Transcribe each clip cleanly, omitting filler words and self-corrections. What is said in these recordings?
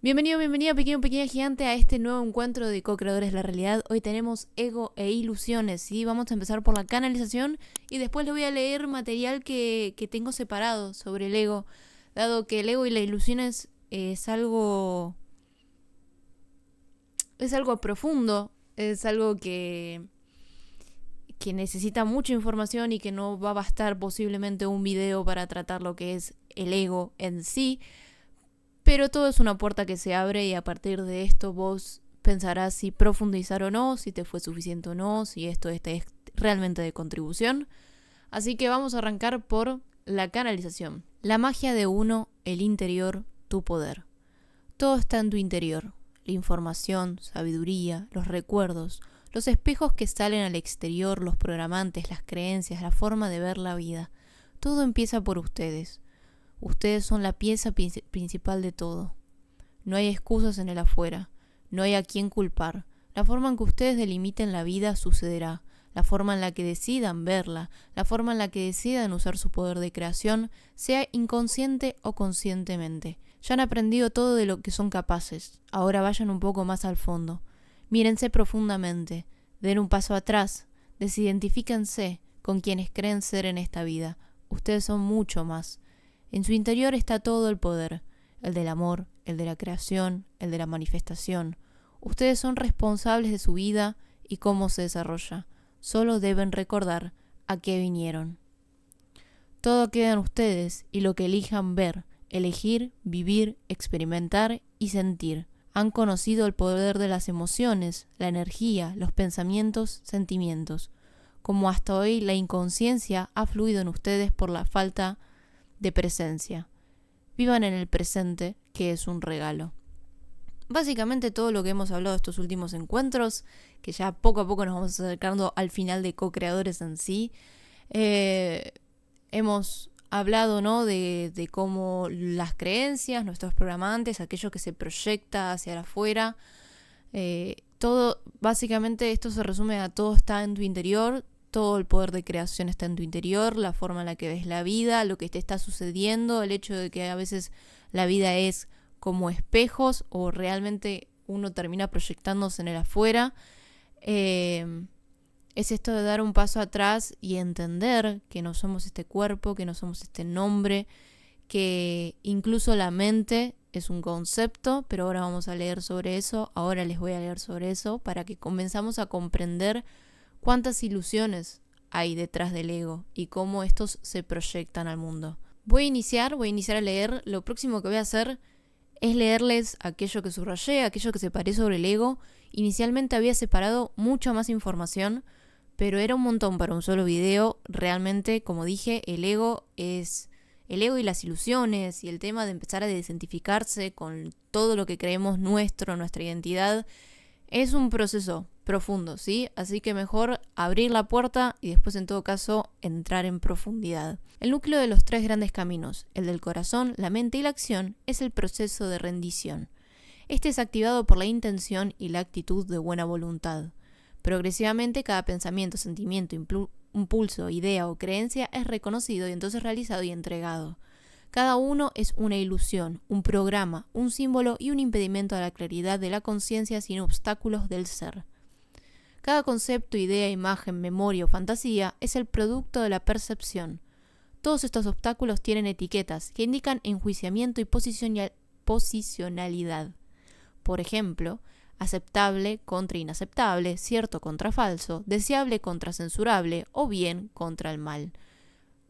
Bienvenido, pequeña gigante, a este nuevo encuentro de co-creadores de la realidad. Hoy tenemos ego e ilusiones, ¿sí? Vamos a empezar por la canalización y después le voy a leer material que tengo separado sobre el ego, dado que el ego y las ilusiones es algo profundo, es algo que necesita mucha información y que no va a bastar posiblemente un video para tratar lo que es el ego en sí. Pero todo es una puerta que se abre y a partir de esto vos pensarás si profundizar o no, si te fue suficiente o no, si esto es realmente de contribución. Así que vamos a arrancar por la canalización. La magia de uno, el interior, tu poder. Todo está en tu interior. La información, sabiduría, los recuerdos, los espejos que salen al exterior, los programantes, las creencias, la forma de ver la vida. Todo empieza por ustedes. Ustedes son la pieza principal de todo. No hay excusas en el afuera. No hay a quién culpar. La forma en que ustedes delimiten la vida sucederá. La forma en la que decidan verla, la forma en la que decidan usar su poder de creación, sea inconsciente o conscientemente. Ya han aprendido todo de lo que son capaces. Ahora vayan un poco más al fondo. Mírense profundamente. Den un paso atrás. Desidentifíquense con quienes creen ser en esta vida. Ustedes son mucho más. En su interior está todo el poder, el del amor, el de la creación, el de la manifestación. Ustedes son responsables de su vida y cómo se desarrolla. Solo deben recordar a qué vinieron. Todo queda en ustedes y lo que elijan ver, elegir, vivir, experimentar y sentir. Han conocido el poder de las emociones, la energía, los pensamientos, sentimientos. Como hasta hoy la inconsciencia ha fluido en ustedes por la falta de presencia. Vivan en el presente, que es un regalo. Básicamente todo lo que hemos hablado de estos últimos encuentros, que ya poco a poco nos vamos acercando al final de co-creadores en sí. Hemos hablado, ¿no?, de cómo las creencias, nuestros programantes, aquello que se proyecta hacia afuera, todo, básicamente esto se resume a todo está en tu interior. Todo el poder de creación está en tu interior, la forma en la que ves la vida, lo que te está sucediendo, el hecho de que a veces la vida es como espejos o realmente uno termina proyectándose en el afuera. Es esto de dar un paso atrás y entender que no somos este cuerpo, que no somos este nombre, que incluso la mente es un concepto, pero ahora vamos a leer sobre eso, ahora les voy a leer sobre eso para que comenzamos a comprender cuántas ilusiones hay detrás del ego y cómo estos se proyectan al mundo. Voy a iniciar a leer. Lo próximo que voy a hacer es leerles aquello que subrayé, aquello que separé sobre el ego. Inicialmente había separado mucha más información, pero era un montón para un solo video. Realmente, como dije, el ego y las ilusiones y el tema de empezar a desidentificarse con todo lo que creemos nuestra identidad, es un proceso profundo, ¿sí? Así que mejor abrir la puerta y después, en todo caso, entrar en profundidad. El núcleo de los 3 grandes caminos, el del corazón, la mente y la acción, es el proceso de rendición. Este es activado por la intención y la actitud de buena voluntad. Progresivamente, cada pensamiento, sentimiento, impulso, idea o creencia es reconocido y entonces realizado y entregado. Cada uno es una ilusión, un programa, un símbolo y un impedimento a la claridad de la conciencia sin obstáculos del ser. Cada concepto, idea, imagen, memoria o fantasía es el producto de la percepción. Todos estos obstáculos tienen etiquetas que indican enjuiciamiento y posicionalidad. Por ejemplo, aceptable contra inaceptable, cierto contra falso, deseable contra censurable o bien contra el mal.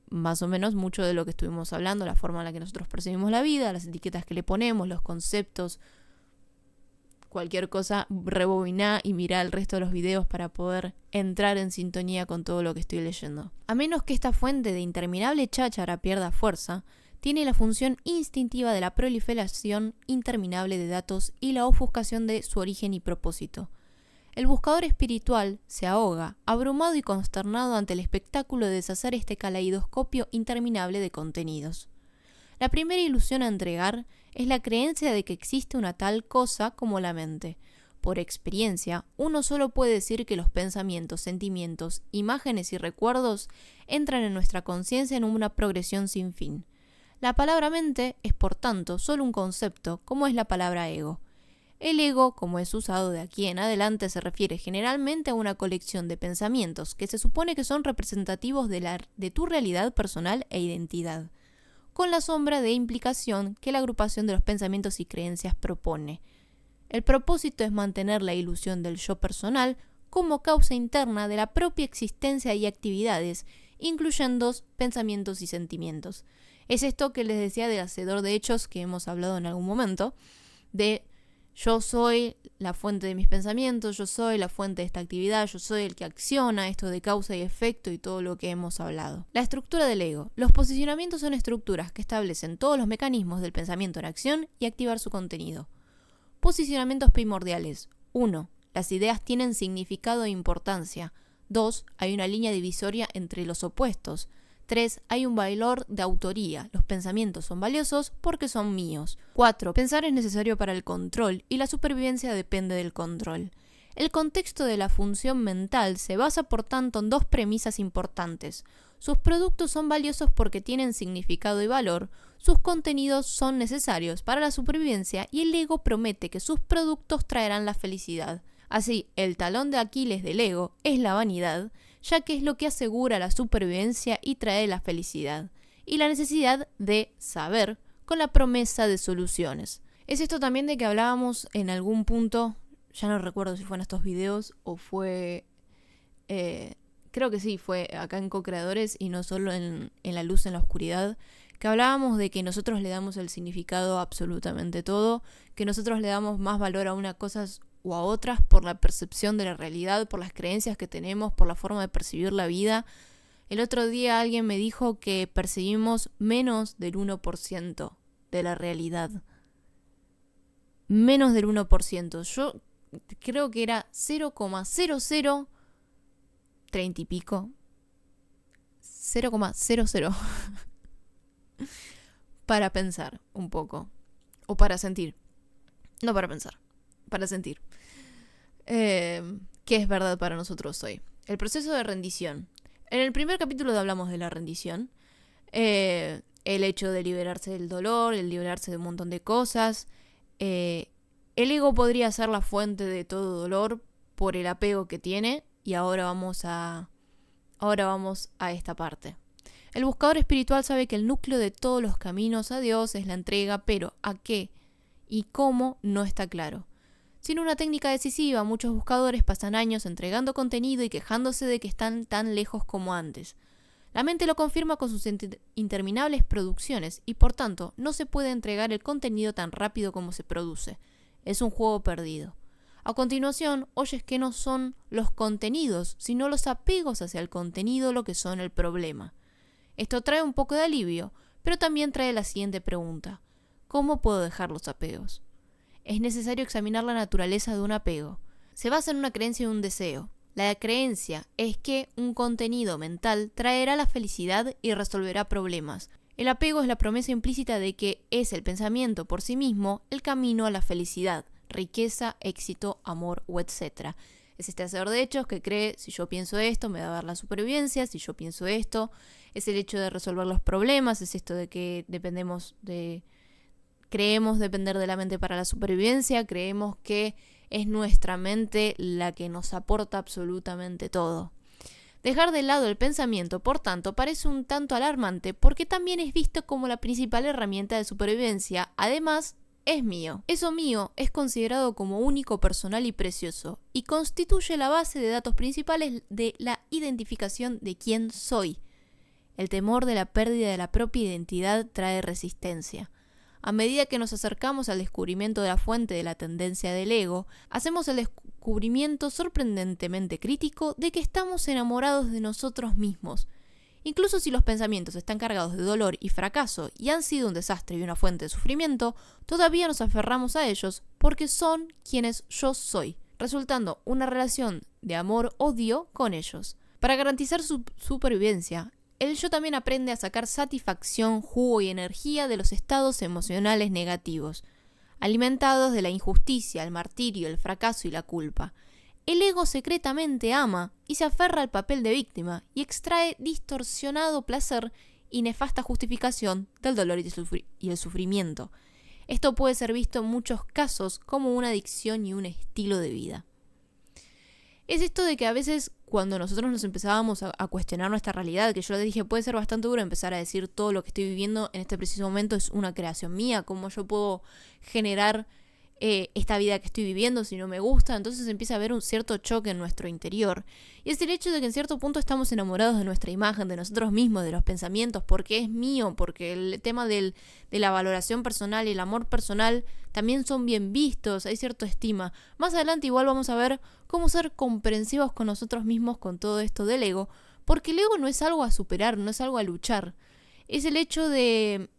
Más o menos mucho de lo que estuvimos hablando, la forma en la que nosotros percibimos la vida, las etiquetas que le ponemos, los conceptos. Cualquier cosa, rebobiná y mirá el resto de los videos para poder entrar en sintonía con todo lo que estoy leyendo. A menos que esta fuente de interminable cháchara pierda fuerza, tiene la función instintiva de la proliferación interminable de datos y la ofuscación de su origen y propósito. El buscador espiritual se ahoga, abrumado y consternado ante el espectáculo de deshacer este caleidoscopio interminable de contenidos. La primera ilusión a entregar es la creencia de que existe una tal cosa como la mente. Por experiencia, uno solo puede decir que los pensamientos, sentimientos, imágenes y recuerdos entran en nuestra conciencia en una progresión sin fin. La palabra mente es, por tanto, solo un concepto, como es la palabra ego. El ego, como es usado de aquí en adelante, se refiere generalmente a una colección de pensamientos que se supone que son representativos de tu realidad personal e identidad, con la sombra de implicación que la agrupación de los pensamientos y creencias propone. El propósito es mantener la ilusión del yo personal como causa interna de la propia existencia y actividades, incluyendo pensamientos y sentimientos. Es esto que les decía del hacedor de hechos que hemos hablado en algún momento, de yo soy la fuente de mis pensamientos, yo soy la fuente de esta actividad, yo soy el que acciona, esto de causa y efecto y todo lo que hemos hablado. La estructura del ego. Los posicionamientos son estructuras que establecen todos los mecanismos del pensamiento en acción y activar su contenido. Posicionamientos primordiales. 1. Las ideas tienen significado e importancia. 2. Hay una línea divisoria entre los opuestos. 3. Hay un valor de autoría. Los pensamientos son valiosos porque son míos. 4. Pensar es necesario para el control y la supervivencia depende del control. El contexto de la función mental se basa por tanto en dos premisas importantes. Sus productos son valiosos porque tienen significado y valor, sus contenidos son necesarios para la supervivencia y el ego promete que sus productos traerán la felicidad. Así, el talón de Aquiles del ego es la vanidad, ya que es lo que asegura la supervivencia y trae la felicidad, y la necesidad de saber con la promesa de soluciones. Es esto también de que hablábamos en algún punto, ya no recuerdo si fue en estos videos o fue, creo que sí, fue acá en Co-Creadores y no solo en La Luz en la Oscuridad, que hablábamos de que nosotros le damos el significado a absolutamente todo, que nosotros le damos más valor a unas cosas o a otras por la percepción de la realidad, por las creencias que tenemos, por la forma de percibir la vida. El otro día alguien me dijo que percibimos menos del 1% de la realidad. Menos del 1%. Yo creo que era 0,0030 y pico. 0,00. Para pensar un poco. O para sentir. No para pensar. Para sentir. ¿Qué es verdad para nosotros hoy? El proceso de rendición. En el primer capítulo hablamos de la rendición. El hecho de liberarse del dolor, el liberarse de un montón de cosas. El ego podría ser la fuente de todo dolor por el apego que tiene. Y ahora vamos a esta parte. El buscador espiritual sabe que el núcleo de todos los caminos a Dios es la entrega, pero ¿a qué y cómo? No está claro. Sin una técnica decisiva, muchos buscadores pasan años entregando contenido y quejándose de que están tan lejos como antes. La mente lo confirma con sus interminables producciones y por tanto no se puede entregar el contenido tan rápido como se produce. Es un juego perdido. A continuación, oyes que no son los contenidos, sino los apegos hacia el contenido lo que son el problema. Esto trae un poco de alivio, pero también trae la siguiente pregunta. ¿Cómo puedo dejar los apegos? Es necesario examinar la naturaleza de un apego. Se basa en una creencia y un deseo. La creencia es que un contenido mental traerá la felicidad y resolverá problemas. El apego es la promesa implícita de que es el pensamiento por sí mismo el camino a la felicidad, riqueza, éxito, amor o etc. Es este hacedor de hechos que cree, si yo pienso esto, me va a dar la supervivencia, si yo pienso esto. Es el hecho de resolver los problemas, es esto de que creemos depender de la mente para la supervivencia, creemos que es nuestra mente la que nos aporta absolutamente todo. Dejar de lado el pensamiento, por tanto, parece un tanto alarmante porque también es visto como la principal herramienta de supervivencia, además es mío. Eso mío es considerado como único, personal y precioso y constituye la base de datos principales de la identificación de quién soy. El temor de la pérdida de la propia identidad trae resistencia. A medida que nos acercamos al descubrimiento de la fuente de la tendencia del ego, hacemos el descubrimiento sorprendentemente crítico de que estamos enamorados de nosotros mismos. Incluso si los pensamientos están cargados de dolor y fracaso y han sido un desastre y una fuente de sufrimiento, todavía nos aferramos a ellos porque son quienes yo soy, resultando una relación de amor-odio con ellos. Para garantizar su supervivencia, el yo también aprende a sacar satisfacción, jugo y energía de los estados emocionales negativos, alimentados de la injusticia, el martirio, el fracaso y la culpa. El ego secretamente ama y se aferra al papel de víctima y extrae distorsionado placer y nefasta justificación del dolor y el sufrimiento. Esto puede ser visto en muchos casos como una adicción y un estilo de vida. Es esto de que a veces cuando nosotros nos empezábamos a cuestionar nuestra realidad, que yo les dije puede ser bastante duro empezar a decir todo lo que estoy viviendo en este preciso momento es una creación mía, cómo yo puedo generar esta vida que estoy viviendo si no me gusta, entonces empieza a haber un cierto choque en nuestro interior. Y es el hecho de que en cierto punto estamos enamorados de nuestra imagen, de nosotros mismos, de los pensamientos, porque es mío, porque el tema de la valoración personal y el amor personal también son bien vistos, hay cierta estima. Más adelante igual vamos a ver cómo ser comprensivos con nosotros mismos con todo esto del ego, porque el ego no es algo a superar, no es algo a luchar. Es el hecho de...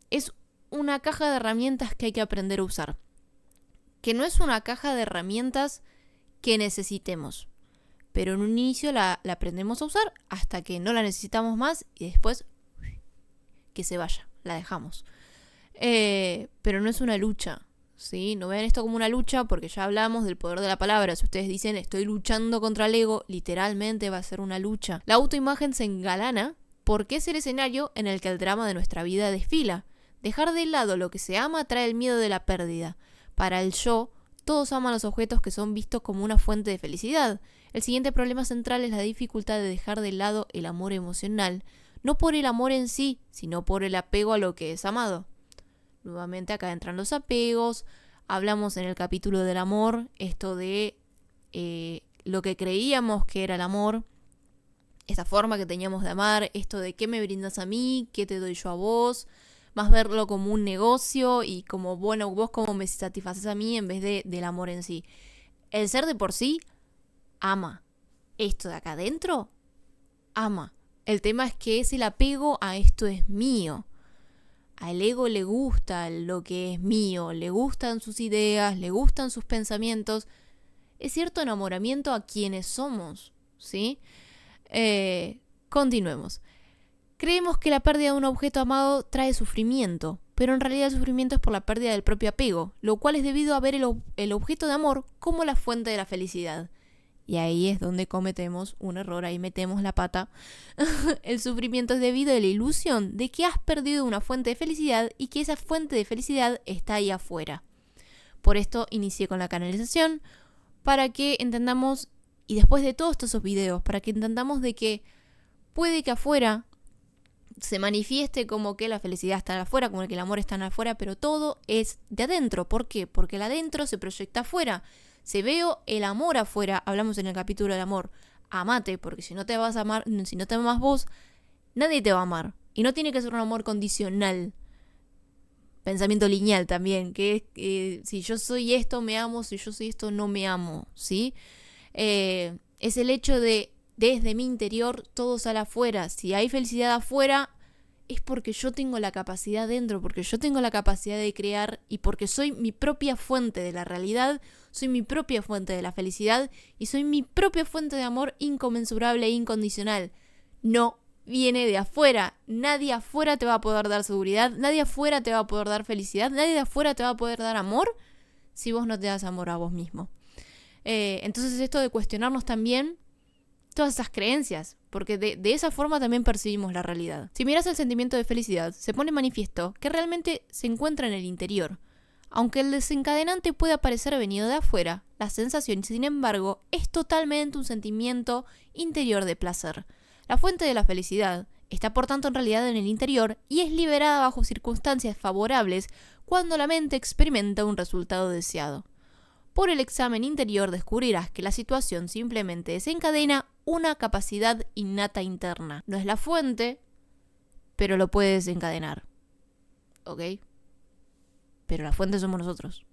es una caja de herramientas que hay que aprender a usar. Que no es una caja de herramientas que necesitemos. Pero en un inicio la aprendemos a usar hasta que no la necesitamos más y después que se vaya, la dejamos. Pero no es una lucha, ¿sí? No vean esto como una lucha porque ya hablamos del poder de la palabra. Si ustedes dicen estoy luchando contra el ego, literalmente va a ser una lucha. La autoimagen se engalana porque es el escenario en el que el drama de nuestra vida desfila. Dejar de lado lo que se ama trae el miedo de la pérdida. Para el yo, todos aman los objetos que son vistos como una fuente de felicidad. El siguiente problema central es la dificultad de dejar de lado el amor emocional, no por el amor en sí, sino por el apego a lo que es amado. Nuevamente acá entran los apegos, hablamos en el capítulo del amor, esto de lo que creíamos que era el amor, esta forma que teníamos de amar, esto de qué me brindas a mí, qué te doy yo a vos, más verlo como un negocio y como, bueno, vos cómo me satisfaces a mí en vez del amor en sí. El ser de por sí ama. Esto de acá adentro ama. El tema es que es el apego a esto es mío. Al ego le gusta lo que es mío, le gustan sus ideas, le gustan sus pensamientos. Es cierto enamoramiento a quienes somos, ¿sí? Continuemos. Creemos que la pérdida de un objeto amado trae sufrimiento, pero en realidad el sufrimiento es por la pérdida del propio apego, lo cual es debido a ver el objeto de amor como la fuente de la felicidad. Y ahí es donde cometemos un error, ahí metemos la pata. El sufrimiento es debido a la ilusión de que has perdido una fuente de felicidad y que esa fuente de felicidad está ahí afuera. Por esto inicié con la canalización, para que entendamos, y después de todos estos videos, para que entendamos de que puede que afuera se manifieste como que la felicidad está afuera, como que el amor está afuera, pero todo es de adentro. ¿Por qué? Porque el adentro se proyecta afuera. Se veo el amor afuera, hablamos en el capítulo del amor. Amate, porque si no te vas a amar, si no te amas vos, nadie te va a amar. Y no tiene que ser un amor condicional. Pensamiento lineal también, que es si yo soy esto me amo, si yo soy esto no me amo, ¿sí? Es el hecho de desde mi interior todo sale afuera. Si hay felicidad afuera, es porque yo tengo la capacidad dentro, porque yo tengo la capacidad de crear y porque soy mi propia fuente de la realidad, soy mi propia fuente de la felicidad y soy mi propia fuente de amor inconmensurable e incondicional. No viene de afuera. Nadie afuera te va a poder dar seguridad, nadie afuera te va a poder dar felicidad, nadie de afuera te va a poder dar amor si vos no te das amor a vos mismo. Entonces esto de cuestionarnos también todas esas creencias, porque de esa forma también percibimos la realidad. Si miras el sentimiento de felicidad, se pone manifiesto que realmente se encuentra en el interior. Aunque el desencadenante pueda parecer venido de afuera, la sensación, sin embargo, es totalmente un sentimiento interior de placer. La fuente de la felicidad está por tanto en realidad en el interior y es liberada bajo circunstancias favorables cuando la mente experimenta un resultado deseado. Por el examen interior descubrirás que la situación simplemente desencadena una capacidad innata interna. No es la fuente, pero lo puede desencadenar. ¿Ok? Pero la fuente somos nosotros.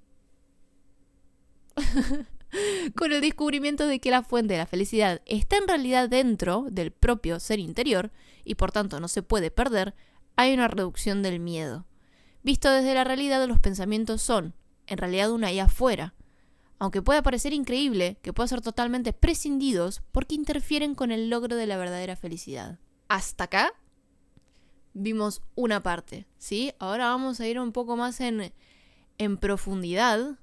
Con el descubrimiento de que la fuente de la felicidad está en realidad dentro del propio ser interior y por tanto no se puede perder, hay una reducción del miedo. Visto desde la realidad, los pensamientos son, en realidad, una ahí afuera. Aunque pueda parecer increíble, que puedan ser totalmente prescindidos porque interfieren con el logro de la verdadera felicidad. Hasta acá vimos una parte, ¿sí? Ahora vamos a ir un poco más en profundidad.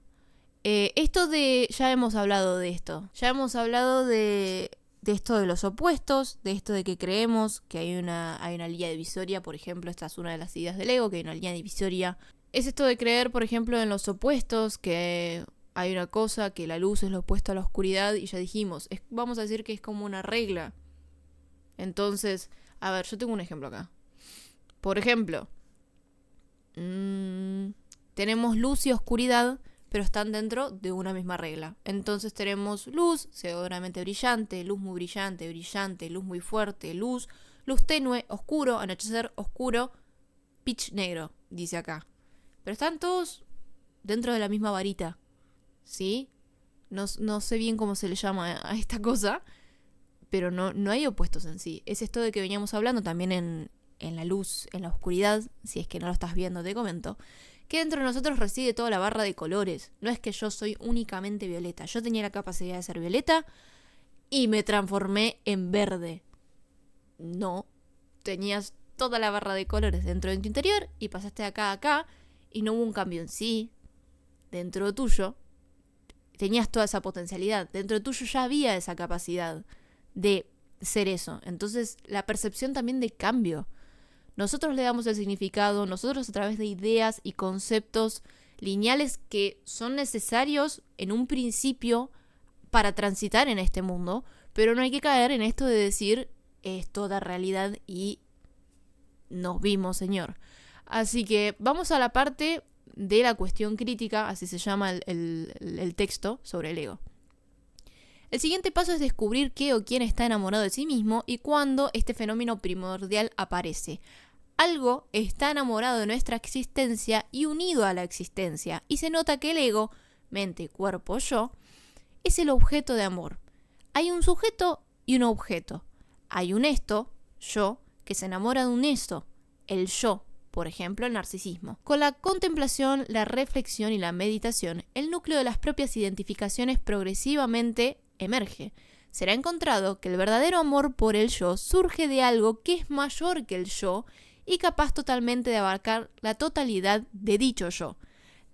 Ya hemos hablado de esto. Ya hemos hablado de de esto de los opuestos, de esto de que creemos que hay una línea divisoria. Por ejemplo, esta es una de las ideas del ego, que hay una línea divisoria. Es esto de creer, por ejemplo, en los opuestos, que hay una cosa, que la luz es lo opuesto a la oscuridad, y ya dijimos, vamos a decir que es como una regla. Entonces, a ver, yo tengo un ejemplo acá. Por ejemplo, tenemos luz y oscuridad, pero están dentro de una misma regla. Entonces tenemos luz, seguramente brillante, luz muy brillante, brillante, luz muy fuerte, luz tenue, oscuro, anochecer, oscuro, pitch negro, dice acá. Pero están todos dentro de la misma varita, ¿sí? No sé bien cómo se le llama a esta cosa, pero no hay opuestos en sí. Es esto de que veníamos hablando también en la luz, en la oscuridad, si es que no lo estás viendo, te comento, que dentro de nosotros reside toda la barra de colores. No es que yo soy únicamente violeta. Yo tenía la capacidad de ser violeta y me transformé en verde. No, tenías toda la barra de colores dentro de tu interior y pasaste de acá a acá y no hubo un cambio en sí. Dentro tuyo tenías toda esa potencialidad. Dentro tuyo ya había esa capacidad de ser eso. Entonces la percepción también de cambio. Nosotros le damos el significado, nosotros a través de ideas y conceptos lineales que son necesarios en un principio para transitar en este mundo, pero no hay que caer en esto de decir es toda realidad y nos vimos, señor. Así que vamos a la parte de la cuestión crítica, así se llama el texto sobre el ego. El siguiente paso es descubrir qué o quién está enamorado de sí mismo y cuándo este fenómeno primordial aparece. Algo está enamorado de nuestra existencia y unido a la existencia, y se nota que el ego, mente, cuerpo, yo, es el objeto de amor. Hay un sujeto y un objeto. Hay un esto, yo, que se enamora de un esto, el yo, por ejemplo, el narcisismo. Con la contemplación, la reflexión y la meditación, el núcleo de las propias identificaciones progresivamente emerge. Será encontrado que el verdadero amor por el yo surge de algo que es mayor que el yo y capaz totalmente de abarcar la totalidad de dicho yo.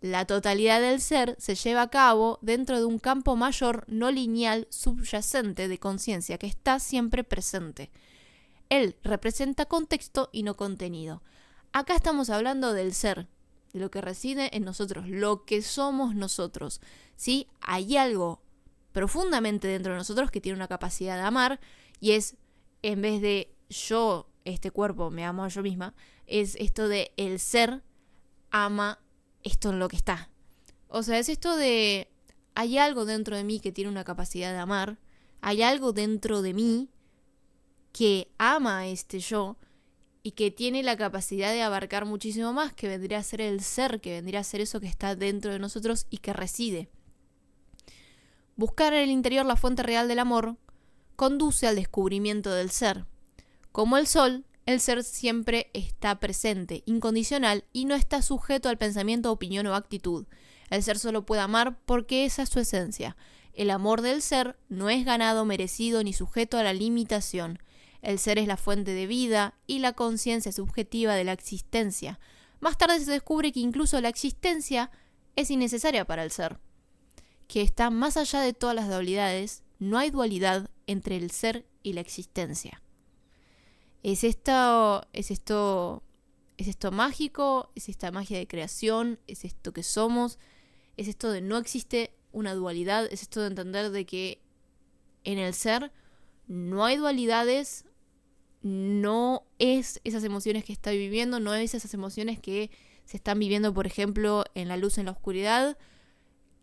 La totalidad del ser se lleva a cabo dentro de un campo mayor no lineal subyacente de conciencia que está siempre presente. Él representa contexto y no contenido. Acá estamos hablando del ser, de lo que reside en nosotros, lo que somos nosotros. ¿Sí? Hay algo profundamente dentro de nosotros que tiene una capacidad de amar y es, en vez de yo, este cuerpo, me amo a yo misma, es esto de el ser ama esto en lo que está. O sea, es esto de hay algo dentro de mí que tiene una capacidad de amar, hay algo dentro de mí que ama a este yo y que tiene la capacidad de abarcar muchísimo más, que vendría a ser el ser, que vendría a ser eso que está dentro de nosotros y que reside. Buscar en el interior la fuente real del amor conduce al descubrimiento del ser. Como el sol, el ser siempre está presente, incondicional y no está sujeto al pensamiento, opinión o actitud. El ser solo puede amar porque esa es su esencia. El amor del ser no es ganado, merecido ni sujeto a la limitación. El ser es la fuente de vida y la conciencia subjetiva de la existencia. Más tarde se descubre que incluso la existencia es innecesaria para el ser, que está más allá de todas las dualidades. No hay dualidad entre el ser y la existencia. ¿Es esto mágico? ¿Es esta magia de creación? ¿Es esto que somos? ¿Es esto de no existe una dualidad? ¿Es esto de entender de que en el ser no hay dualidades? No es esas emociones que estoy viviendo, no es esas emociones que se están viviendo, por ejemplo, en la luz, en la oscuridad,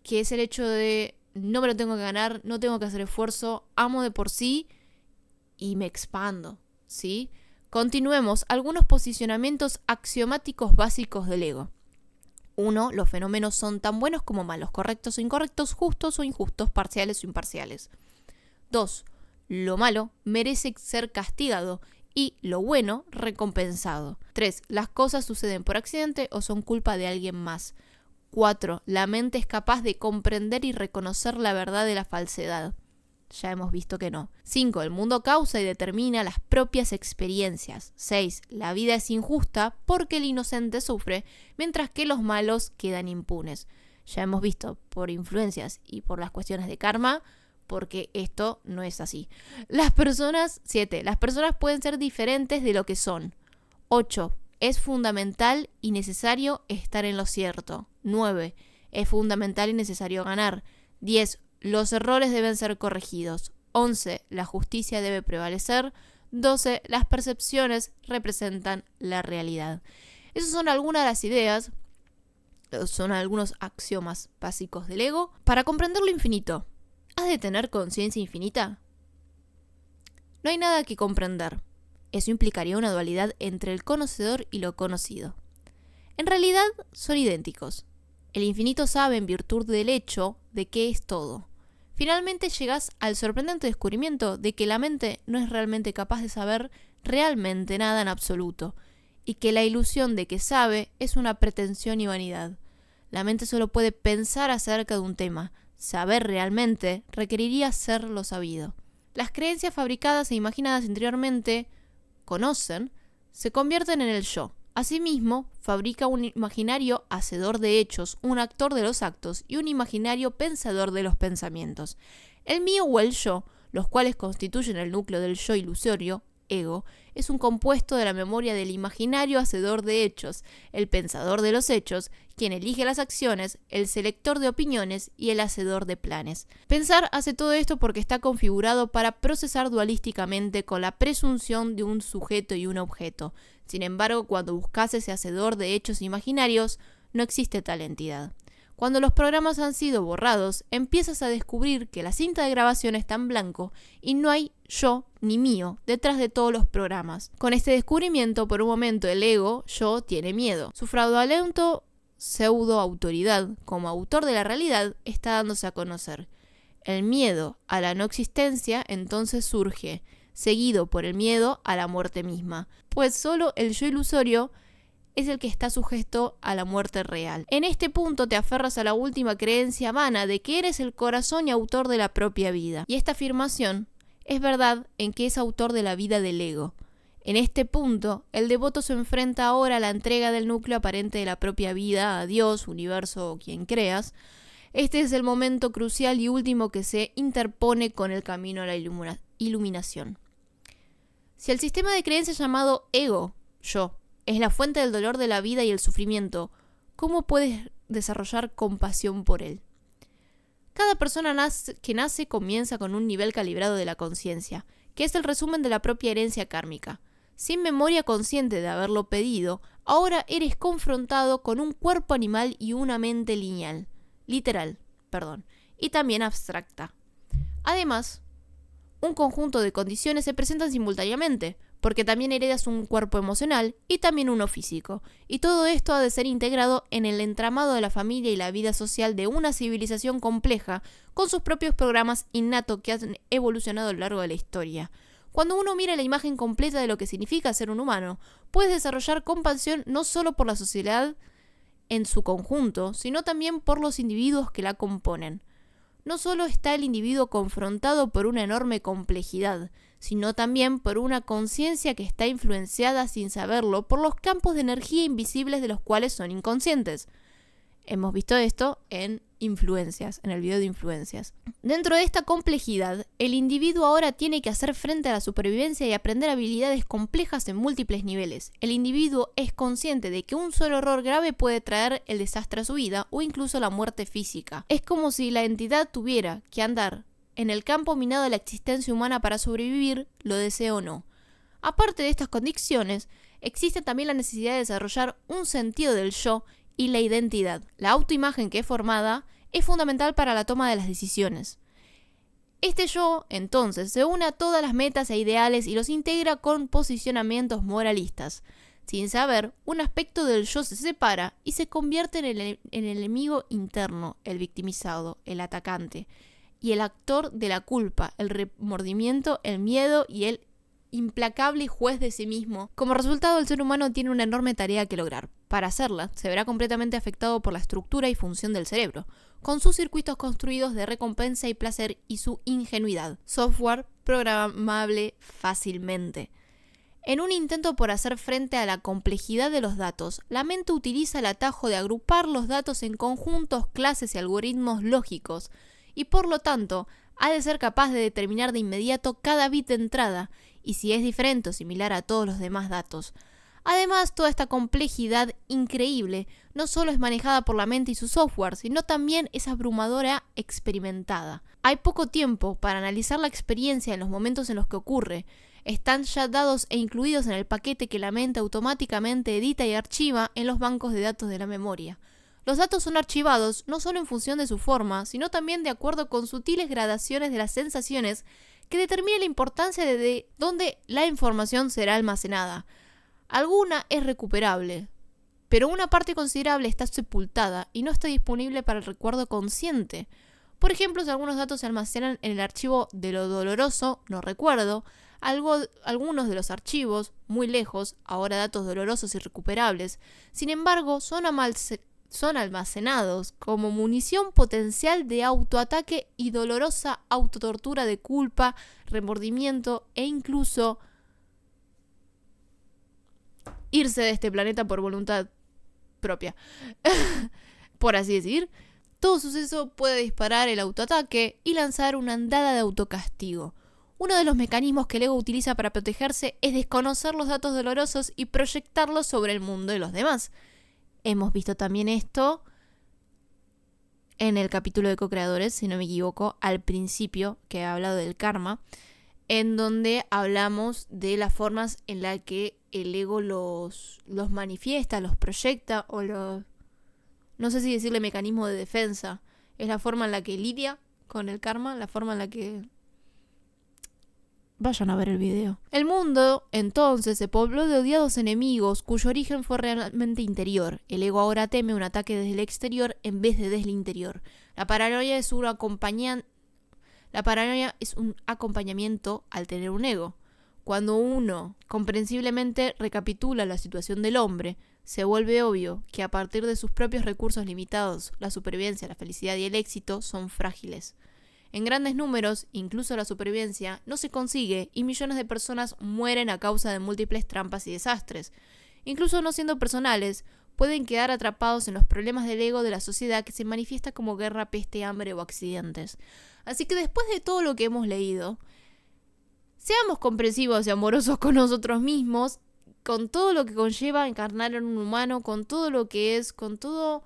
que es el hecho de no me lo tengo que ganar, no tengo que hacer esfuerzo, amo de por sí y me expando. ¿Sí? Continuemos. Algunos posicionamientos axiomáticos básicos del ego. 1. Los fenómenos son tan buenos como malos, correctos o incorrectos, justos o injustos, parciales o imparciales. 2. Lo malo merece ser castigado y lo bueno recompensado. 3. Las cosas suceden por accidente o son culpa de alguien más. 4. La mente es capaz de comprender y reconocer la verdad de la falsedad. Ya hemos visto que no. 5. El mundo causa y determina las propias experiencias. 6. La vida es injusta porque el inocente sufre, mientras que los malos quedan impunes. Ya hemos visto por influencias y por las cuestiones de karma, porque esto no es así. 7. Las personas pueden ser diferentes de lo que son. 8. Es fundamental y necesario estar en lo cierto. 9. Es fundamental y necesario ganar. 10. Los errores deben ser corregidos. 11. La justicia debe prevalecer. 12. Las percepciones representan la realidad. Esas son algunas de las ideas, son algunos axiomas básicos del ego. Para comprender lo infinito, ¿has de tener conciencia infinita? No hay nada que comprender. Eso implicaría una dualidad entre el conocedor y lo conocido. En realidad son idénticos. El infinito sabe en virtud del hecho de que es todo. Finalmente llegas al sorprendente descubrimiento de que la mente no es realmente capaz de saber realmente nada en absoluto, y que la ilusión de que sabe es una pretensión y vanidad. La mente solo puede pensar acerca de un tema. Saber realmente requeriría ser lo sabido. Las creencias fabricadas e imaginadas interiormente se convierten en el yo. Asimismo, fabrica un imaginario hacedor de hechos, un actor de los actos y un imaginario pensador de los pensamientos. El mío o el yo, los cuales constituyen el núcleo del yo ilusorio, ego, es un compuesto de la memoria del imaginario hacedor de hechos, el pensador de los hechos, quien elige las acciones, el selector de opiniones y el hacedor de planes. Pensar hace todo esto porque está configurado para procesar dualísticamente con la presunción de un sujeto y un objeto. Sin embargo, cuando buscas ese hacedor de hechos imaginarios, no existe tal entidad. Cuando los programas han sido borrados, empiezas a descubrir que la cinta de grabación está en blanco y no hay yo ni mío detrás de todos los programas. Con este descubrimiento, por un momento el ego, yo, tiene miedo. Su fraudulento pseudo-autoridad como autor de la realidad está dándose a conocer. El miedo a la no existencia entonces surge, seguido por el miedo a la muerte misma, pues solo el yo ilusorio es el que está sujeto a la muerte real. En este punto te aferras a la última creencia vana de que eres el corazón y autor de la propia vida. Y esta afirmación es verdad en que es autor de la vida del ego. En este punto, el devoto se enfrenta ahora a la entrega del núcleo aparente de la propia vida a Dios, universo o quien creas. Este es el momento crucial y último que se interpone con el camino a la iluminación. Si el sistema de creencias llamado ego, yo, es la fuente del dolor de la vida y el sufrimiento, ¿cómo puedes desarrollar compasión por él? Cada persona que nace comienza con un nivel calibrado de la conciencia, que es el resumen de la propia herencia kármica. Sin memoria consciente de haberlo pedido, ahora eres confrontado con un cuerpo animal y una mente literal, y también abstracta. Además, un conjunto de condiciones se presentan simultáneamente, porque también heredas un cuerpo emocional y también uno físico, y todo esto ha de ser integrado en el entramado de la familia y la vida social de una civilización compleja, con sus propios programas innatos que han evolucionado a lo largo de la historia. Cuando uno mira la imagen completa de lo que significa ser un humano, puedes desarrollar compasión no solo por la sociedad en su conjunto, sino también por los individuos que la componen. No solo está el individuo confrontado por una enorme complejidad, sino también por una conciencia que está influenciada sin saberlo por los campos de energía invisibles de los cuales son inconscientes. Hemos visto esto en Influencias, en el video de Influencias. Dentro de esta complejidad, el individuo ahora tiene que hacer frente a la supervivencia y aprender habilidades complejas en múltiples niveles. El individuo es consciente de que un solo error grave puede traer el desastre a su vida o incluso la muerte física. Es como si la entidad tuviera que andar en el campo minado de la existencia humana para sobrevivir, lo desee o no. Aparte de estas condiciones, existe también la necesidad de desarrollar un sentido del yo y la identidad. La autoimagen que es formada es fundamental para la toma de las decisiones. Este yo, entonces, se une a todas las metas e ideales y los integra con posicionamientos moralistas. Sin saber, un aspecto del yo se separa y se convierte en el enemigo interno, el victimizado, el atacante, y el actor de la culpa, el remordimiento, el miedo y el implacable juez de sí mismo. Como resultado, el ser humano tiene una enorme tarea que lograr. Para hacerla, se verá completamente afectado por la estructura y función del cerebro, con sus circuitos construidos de recompensa y placer y su ingenuidad. Software programable fácilmente. En un intento por hacer frente a la complejidad de los datos, la mente utiliza el atajo de agrupar los datos en conjuntos, clases y algoritmos lógicos, y por lo tanto, ha de ser capaz de determinar de inmediato cada bit de entrada y si es diferente o similar a todos los demás datos. Además, toda esta complejidad increíble no solo es manejada por la mente y su software, sino también es abrumadora experimentada. Hay poco tiempo para analizar la experiencia en los momentos en los que ocurre. Están ya dados e incluidos en el paquete que la mente automáticamente edita y archiva en los bancos de datos de la memoria. Los datos son archivados no solo en función de su forma, sino también de acuerdo con sutiles gradaciones de las sensaciones que determinan la importancia de dónde la información será almacenada. Alguna es recuperable, pero una parte considerable está sepultada y no está disponible para el recuerdo consciente. Por ejemplo, si algunos datos se almacenan en el archivo de lo doloroso, no recuerdo, algunos de los archivos, muy lejos, ahora datos dolorosos y recuperables, sin embargo, son almacenados como munición potencial de autoataque y dolorosa autotortura de culpa, remordimiento e incluso irse de este planeta por voluntad propia, por así decir. Todo suceso puede disparar el autoataque y lanzar una andada de autocastigo. Uno de los mecanismos que el ego utiliza para protegerse es desconocer los datos dolorosos y proyectarlos sobre el mundo de los demás. Hemos visto también esto en el capítulo de co-creadores, si no me equivoco, al principio, que he hablado del karma, en donde hablamos de las formas en las que el ego los manifiesta, los proyecta o los... No sé si decirle mecanismo de defensa. Es la forma en la que lidia con el karma, la forma en la que... Vayan a ver el video. El mundo, entonces, se pobló de odiados enemigos cuyo origen fue realmente interior. El ego ahora teme un ataque desde el exterior en vez de desde el interior. La paranoia es un acompañamiento al tener un ego. Cuando uno comprensiblemente recapitula la situación del hombre, se vuelve obvio que a partir de sus propios recursos limitados, la supervivencia, la felicidad y el éxito son frágiles. En grandes números, incluso la supervivencia no se consigue y millones de personas mueren a causa de múltiples trampas y desastres. Incluso no siendo personales, pueden quedar atrapados en los problemas del ego de la sociedad que se manifiesta como guerra, peste, hambre o accidentes. Así que después de todo lo que hemos leído, seamos comprensivos y amorosos con nosotros mismos, con todo lo que conlleva encarnar en un humano, con todo lo que es, con todo...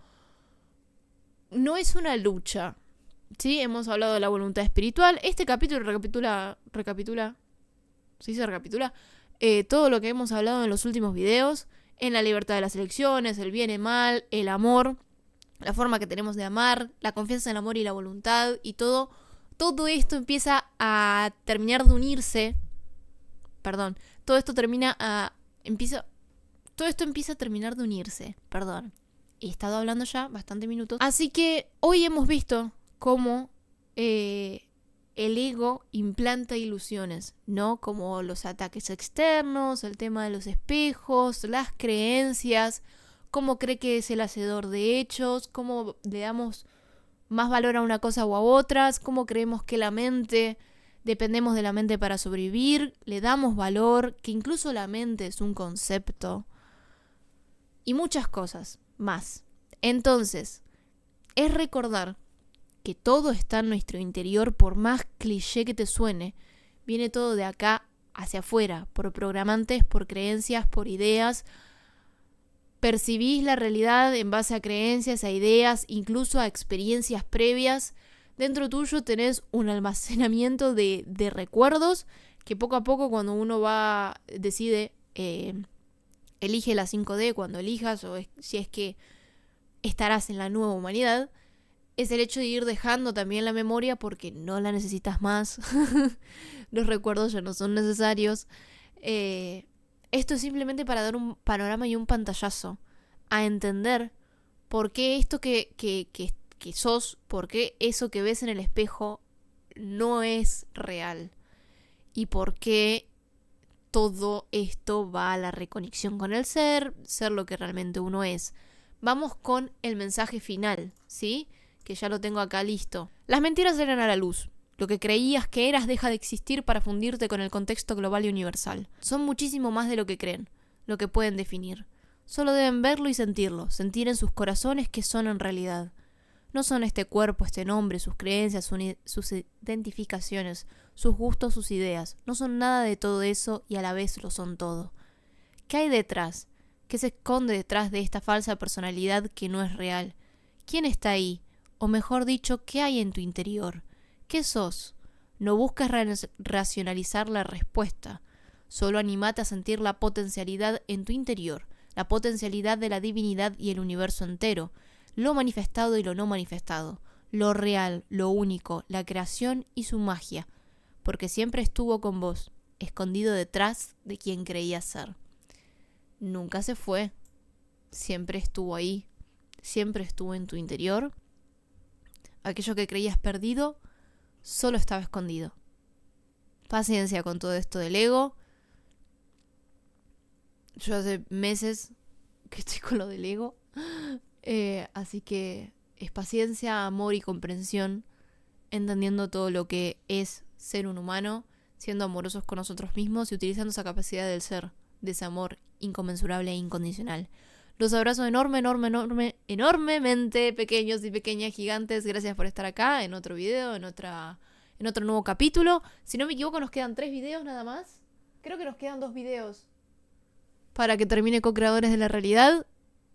No es una lucha. Sí, hemos hablado de la voluntad espiritual. Este capítulo recapitula, ¿sí se recapitula? Todo lo que hemos hablado en los últimos videos, en la libertad de las elecciones, el bien y mal, el amor, la forma que tenemos de amar, la confianza en el amor y la voluntad y todo esto empieza a terminar de unirse. Todo esto empieza a terminar de unirse. He estado hablando ya bastantes minutos. Así que hoy hemos visto cómo el ego implanta ilusiones, ¿no? Como los ataques externos, el tema de los espejos, las creencias, cómo cree que es el hacedor de hechos, cómo le damos más valor a una cosa o a otras, cómo creemos que dependemos de la mente para sobrevivir, le damos valor, que incluso la mente es un concepto y muchas cosas más. Entonces, es recordar que todo está en nuestro interior, por más cliché que te suene, viene todo de acá hacia afuera, por programantes, por creencias, por ideas. Percibís la realidad en base a creencias, a ideas, incluso a experiencias previas. Dentro tuyo tenés un almacenamiento de recuerdos que poco a poco cuando uno decide, elige la 5D cuando elijas o si es que estarás en la nueva humanidad, es el hecho de ir dejando también la memoria porque no la necesitas más. Los recuerdos ya no son necesarios. Esto es simplemente para dar un panorama y un pantallazo a entender por qué esto que sos, por qué eso que ves en el espejo no es real y por qué todo esto va a la reconexión con el ser lo que realmente uno es. Vamos con el mensaje final, ¿sí? Que ya lo tengo acá listo. Las mentiras salen a la luz. Lo que creías que eras deja de existir para fundirte con el contexto global y universal. Son muchísimo más de lo que creen, lo que pueden definir. Solo deben verlo y sentirlo, sentir en sus corazones que son en realidad. No son este cuerpo, este nombre, sus creencias, sus identificaciones, sus gustos, sus ideas. No son nada de todo eso y a la vez lo son todo. ¿Qué hay detrás? ¿Qué se esconde detrás de esta falsa personalidad que no es real? ¿Quién está ahí? O mejor dicho, ¿qué hay en tu interior? ¿Qué sos? No busques racionalizar la respuesta. Solo animate a sentir la potencialidad en tu interior, la potencialidad de la divinidad y el universo entero, lo manifestado y lo no manifestado, lo real, lo único, la creación y su magia, porque siempre estuvo con vos, escondido detrás de quien creías ser. Nunca se fue, siempre estuvo ahí, siempre estuvo en tu interior. Aquello que creías perdido, solo estaba escondido. Paciencia con todo esto del ego. Yo hace meses que estoy con lo del ego. Así que es paciencia, amor y comprensión, entendiendo todo lo que es ser un humano, siendo amorosos con nosotros mismos y utilizando esa capacidad del ser, de ese amor inconmensurable e incondicional. Los abrazo enormemente, pequeños y pequeñas gigantes. Gracias por estar acá en otro video, en otro nuevo capítulo. Si no me equivoco, nos quedan 3 videos nada más. Creo que nos quedan 2 videos para que termine Co-Creadores de la Realidad.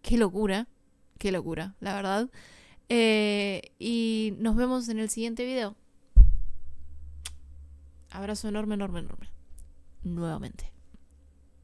Qué locura, la verdad. Y nos vemos en el siguiente video. Abrazo enorme. Nuevamente.